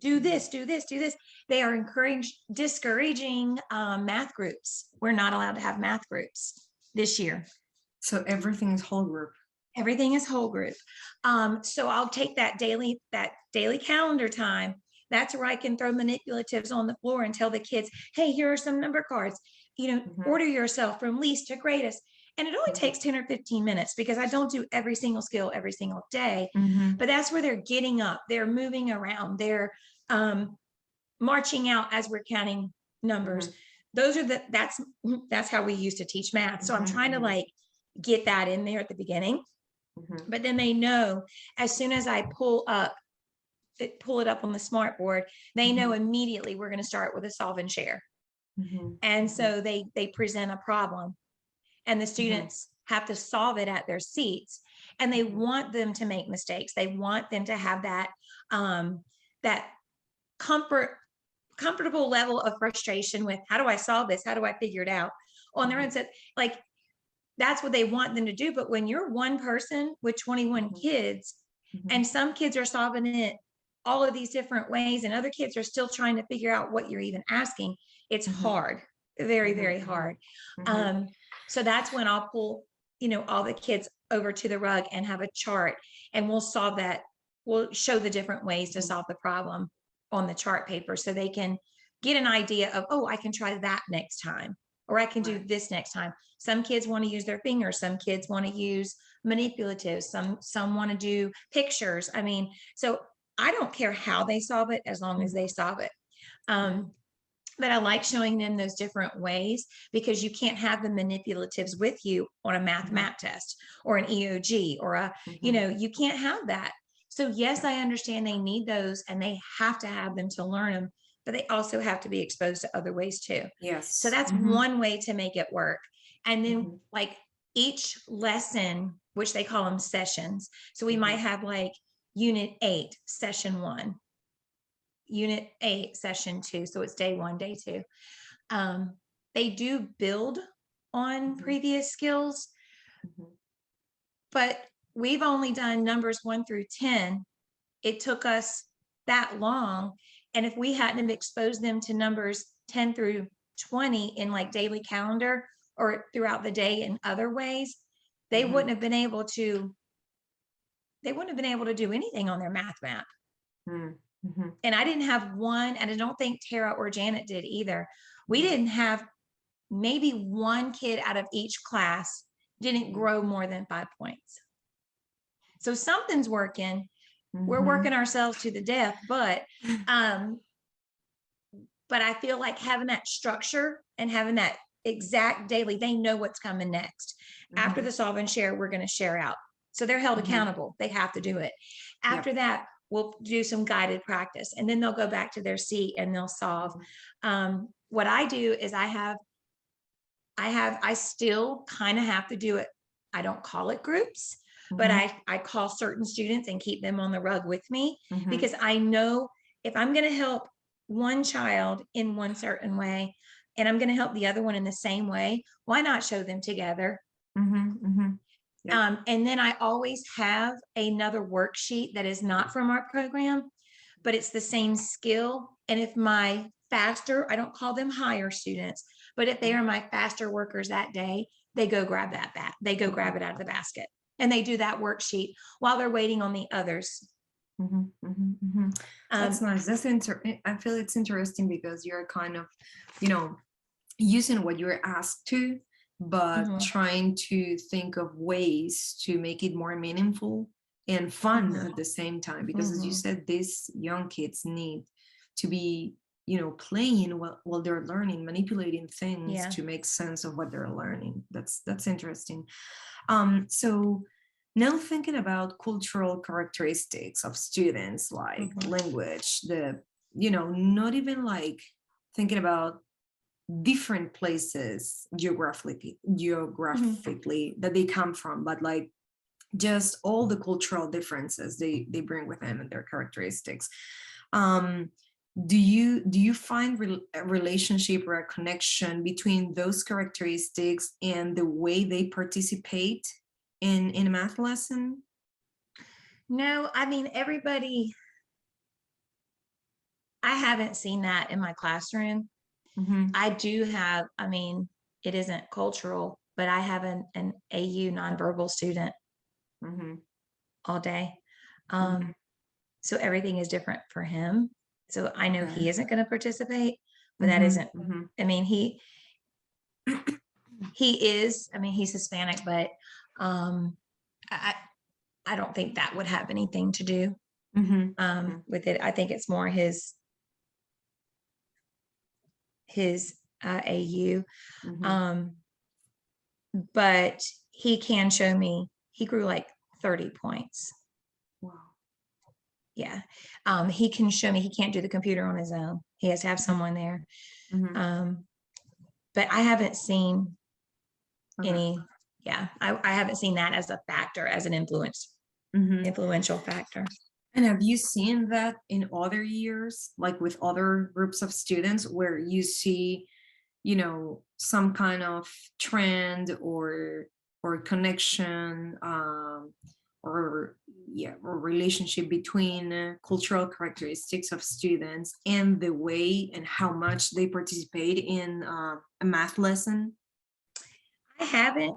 Do this, do this, do this. They are discouraging math groups. We're not allowed to have math groups this year. So everything is whole group. Everything is whole group. So I'll take that daily calendar time. That's where I can throw manipulatives on the floor and tell the kids, hey, here are some number cards. Order yourself from least to greatest. And it only takes 10 or 15 minutes because I don't do every single skill every single day. But that's where they're getting up. They're moving around. They're marching out as we're counting numbers. Those are that's how we used to teach math. So I'm trying to like get that in there at the beginning. But then they know as soon as I pull it up on the smart board, they know immediately we're going to start with a solve and share. And so they present a problem and the students have to solve it at their seats, and they want them to make mistakes. They want them to have that that comfortable level of frustration with, how do I solve this? How do I figure it out on their own? So like, that's what they want them to do. But when you're one person with 21 kids and some kids are solving it all of these different ways and other kids are still trying to figure out what you're even asking, it's hard, very, very hard. So that's when I'll pull, all the kids over to the rug and have a chart, and we'll solve that. We'll show the different ways to solve the problem on the chart paper so they can get an idea of, oh, I can try that next time, or I can do this next time. Some kids want to use their fingers. Some kids want to use manipulatives. Some want to do pictures. I mean, so I don't care how they solve it as long as they solve it. But I like showing them those different ways because you can't have the manipulatives with you on a math test or an EOG or you can't have that. So yes, I understand they need those and they have to have them to learn them, but they also have to be exposed to other ways too. Yes. So that's one way to make it work. And then like each lesson, which they call them sessions. So we might have like Unit 8, Session 1. Unit 8, Session 2. So it's day 1, day 2. They do build on previous skills, but we've only done numbers 1 through 10. It took us that long. And if we hadn't exposed them to numbers 10 through 20 in like daily calendar or throughout the day in other ways, they wouldn't have been able to do anything on their math map. And I didn't have one, and I don't think Tara or Janet did either. We didn't have, maybe one kid out of each class didn't grow more than 5 points. So something's working. We're working ourselves to the death, but I feel like having that structure and having that exact daily, they know what's coming next. After the solve and share, we're going to share out. So they're held accountable. They have to do it. After that, we'll do some guided practice, and then they'll go back to their seat and they'll solve. What I do is I still kind of have to do it. I don't call it groups, but I call certain students and keep them on the rug with me because I know if I'm going to help one child in one certain way and I'm going to help the other one in the same way, why not show them together? And then I always have another worksheet that is not from our program, but it's the same skill. And if my faster, I don't call them higher students, but if they are my faster workers that day, they go grab that. They go grab it out of the basket and they do that worksheet while they're waiting on the others. That's nice. I feel it's interesting because you're kind of, using what you're asked to, but trying to think of ways to make it more meaningful and fun at the same time. Because as you said, these young kids need to be, playing while they're learning, manipulating things to make sense of what they're learning. That's interesting. So now thinking about cultural characteristics of students, like language, not even like thinking about different places geographically that they come from, but like just all the cultural differences they bring with them and their characteristics. Do you find a relationship or a connection between those characteristics and the way they participate in a math lesson? No, I mean, everybody I haven't seen that in my classroom. Mm-hmm. I do have, I mean, it isn't cultural, but I have an AU nonverbal student Mm-hmm. all day. Mm-hmm. So everything is different for him. So I know Okay. he isn't going to participate, but that Mm-hmm. isn't, Mm-hmm. I mean, he is, I mean, he's Hispanic, but um, I, I don't think that would have anything to do Mm-hmm. with it. I think it's more his AU. Mm-hmm. Um, but he can show me, he grew like 30 points. Wow. Yeah. He can show me, he can't do the computer on his own. He has to have someone there. Mm-hmm. But I haven't seen Okay. any, yeah, I haven't seen that as a factor, as an Mm-hmm. influential factor. And have you seen that in other years, like with other groups of students, where you see, some kind of trend or connection, or yeah, or relationship between cultural characteristics of students and the way and how much they participate in a math lesson? I haven't,